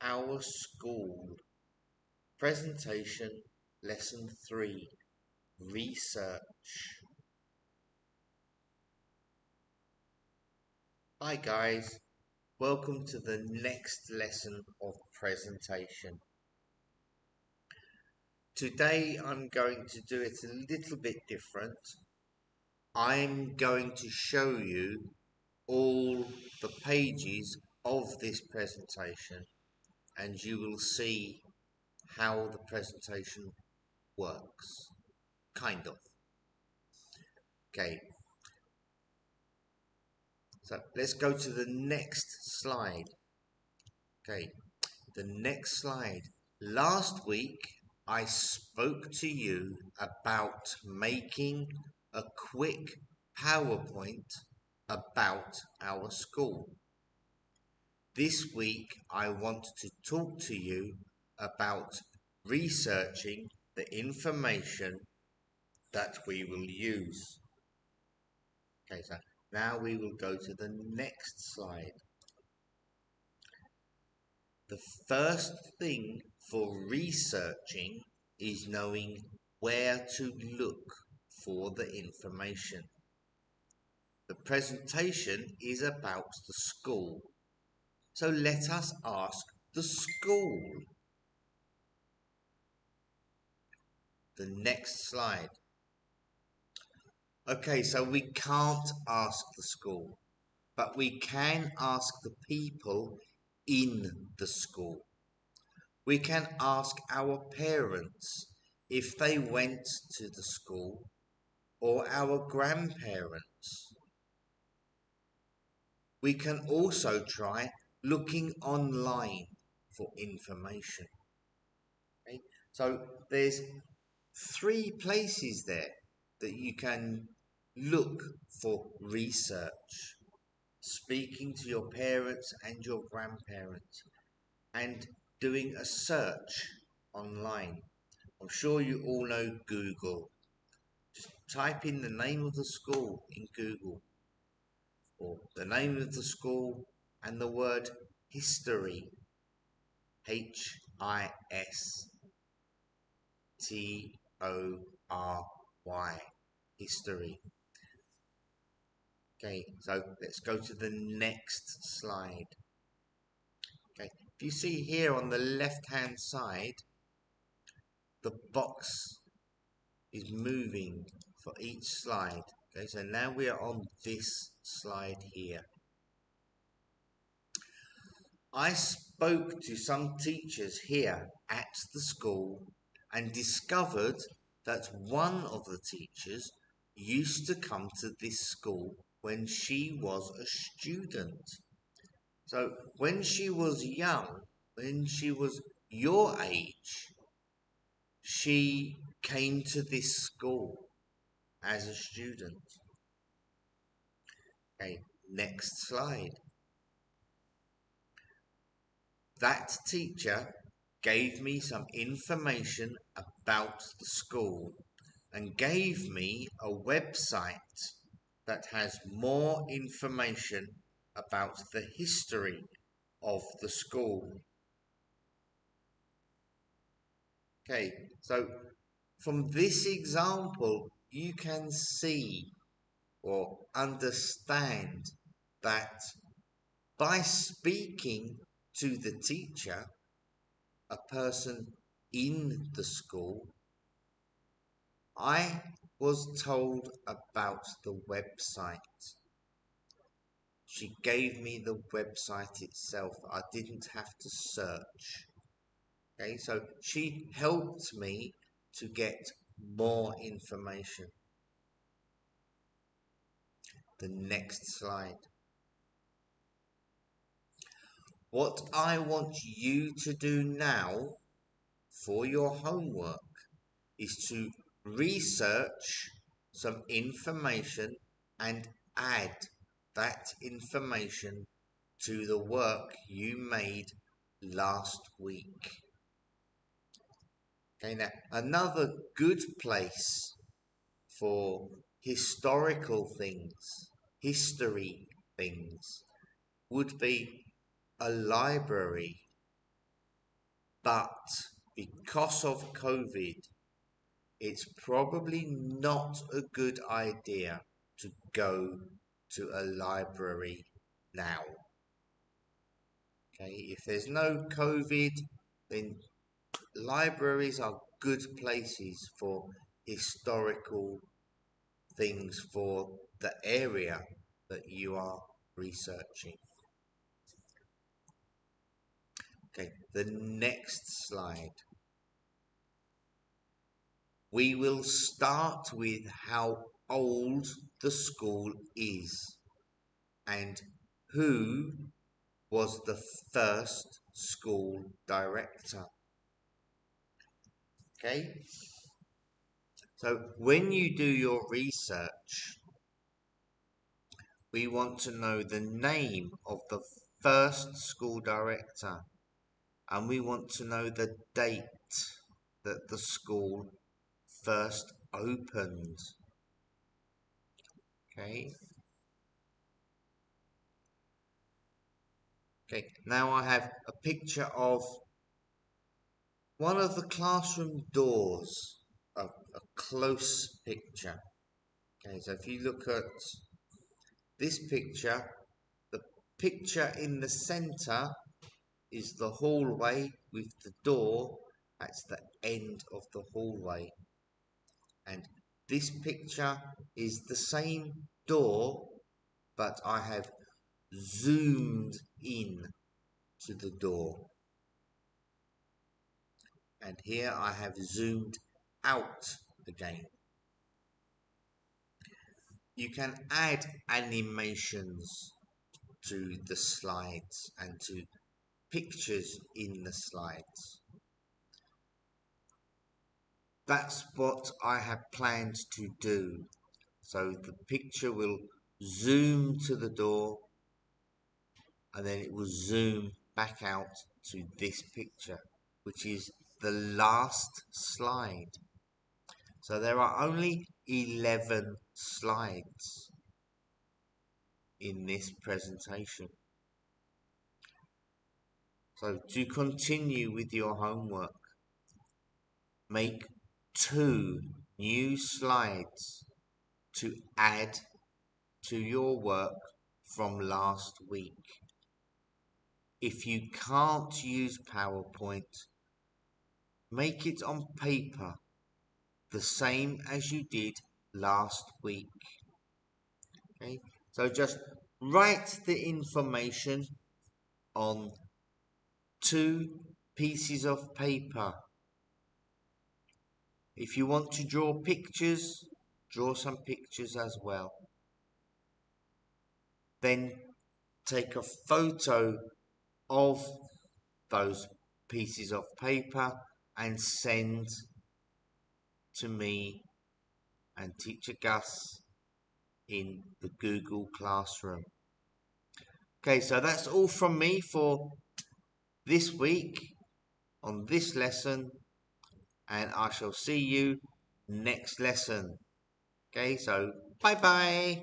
our school. Presentation Lesson 3, Research. Hi guys, welcome to the next lesson of presentation. Today I'm going to do it a little bit different. I'm going to show you all the pages of this presentation and you will see how the presentation works. Kind of. Okay, so let's go to the next slide. Okay, the next slide. Last week I spoke to you about making a quick PowerPoint about our school. This week I want to talk to you about researching the information that we will use. Okay, so now we will go to the next slide. The first thing for researching is knowing where to look for the information. The presentation is about the school. So let us ask the school. The next slide. Okay, so we can't ask the school, but we can ask the people in the school. We can ask our parents if they went to the school, or our grandparents. We can also try looking online for information. Okay? So there's 3 places there that you can look for research. Speaking to your parents and your grandparents and doing a search online. I'm sure you all know Google. Just type in the name of the school in Google, or the name of the school and the word history, History, history. Okay, so let's go to the next slide. Okay, if you see here on the left hand side, the box is moving for each slide. Okay, so now we are on this slide here. I spoke to some teachers here at the school and discovered that one of the teachers used to come to this school when she was a student. So when she was young, when she was your age, she came to this school as a student. Okay, next slide. That teacher gave me some information about the school and gave me a website that has more information about the history of the school. Okay, so from this example, you can see or understand that by speaking to the teacher, a person in the school, I was told about the website. She gave me the website itself. I didn't have to search. Okay, so she helped me to get more information. The next slide. What I want you to do now for your homework is to research some information and add that information to the work you made last week. Okay, now another good place for historical things, history things, would be a library. but because of COVID, it's probably not a good idea to go to a library now. Okay, if there's no COVID, then libraries are good places for historical things for the area that you are researching. Okay, the next slide. We will start with how old the school is and who was the first school director. Okay, so when you do your research, we want to know the name of the first school director, and we want to know the date that the school first opened. Okay. Okay, now I have a picture of one of the classroom doors, a close picture. Okay, so if you look at this picture, the picture in the center is the hallway with the door. That's the end of the hallway. And this picture is the same door, but I have zoomed in to the door. And here I have zoomed out again. You can add animations to the slides and to pictures in the slides. That's what I have planned to do. So the picture will zoom to the door and then it will zoom back out to this picture, which is the last slide. So there are only 11 slides in this presentation. So to continue with your homework, make 2 new slides to add to your work from last week. If you can't use PowerPoint, make it on paper, the same as you did last week. Okay, so just write the information on 2 pieces of paper. If you want to draw pictures, draw some pictures as well. Then take a photo of those pieces of paper and send to me and Teacher Gus in the Google Classroom. Okay, so that's all from me for this week on this lesson, and I shall see you next lesson. Okay, so bye bye.